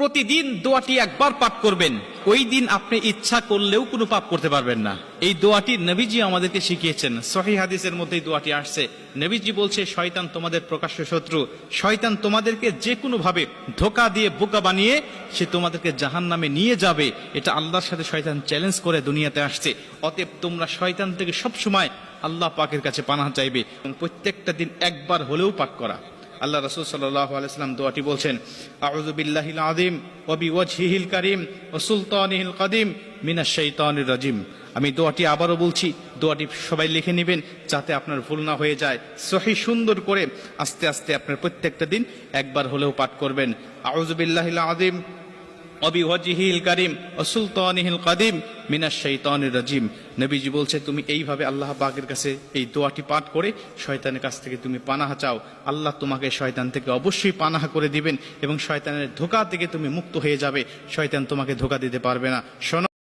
প্রতিদিন দোয়াটি একবার পাঠ করবেন, ওই দিন আপনি ইচ্ছা করলেও কোনো পাপ করতে পারবেন না। এই দোয়াটি নবীজি আমাদেরকে শিখিয়েছেন। সহিহ হাদিসের মধ্যে এই দোয়াটি আসছে। নবীজি বলছে, শয়তান তোমাদের প্রকাশ্য শত্রু। শয়তান তোমাদেরকে যে কোনো ভাবে ধোঁকা দিয়ে বোকা বানিয়ে সে তোমাদেরকে জাহান্নামে নিয়ে যাবে। এটা আল্লাহর সাথে শয়তান চ্যালেঞ্জ করে দুনিয়াতে আসছে। অতএব তোমরা শয়তান থেকে সবসময় আল্লাহ পাকের কাছে পানাহ চাইবে এবং প্রত্যেকটা দিন একবার হলেও পাঠ করা। আল্লাহ রাসূল সাল্লাল্লাহু আলাইহি ওয়াসাল্লাম দোয়াটি বলছেন, আউযু বিল্লাহিল আযীম ওয়া বিওয়াজহিল কারীম ওয়া সুলতানিহিল কাদিম মিনাশ শাইতানির রাজিম। আমি দোয়াটি আবারও বলছি, দোয়াটি সবাই লিখে নেবেন যাতে আপনার ভুল না হয়ে যায়। সহি সুন্দর করে আস্তে আস্তে আপনার প্রত্যেকটা দিন একবার হলেও পাঠ করবেন। আউযু বিল্লাহিল আযীম ওয়া বিওয়াজহিল কারীম ওয়া সুলতানিহিল কাদিম মিনাশ শাইতানির রাজিম। নবীজি বলছে, তুমি এইভাবে আল্লাহ পাকের কাছে এই দোয়াটি পাঠ করে শয়তানের কাছ থেকে তুমি পানাহ চাও। আল্লাহ তোমাকে শয়তান থেকে অবশ্যই পানাহ করে দিবেন এবং শয়তানের ধোঁকা থেকে তুমি মুক্ত হয়ে যাবে। শয়তান তোমাকে ধোঁকা দিতে পারবে না।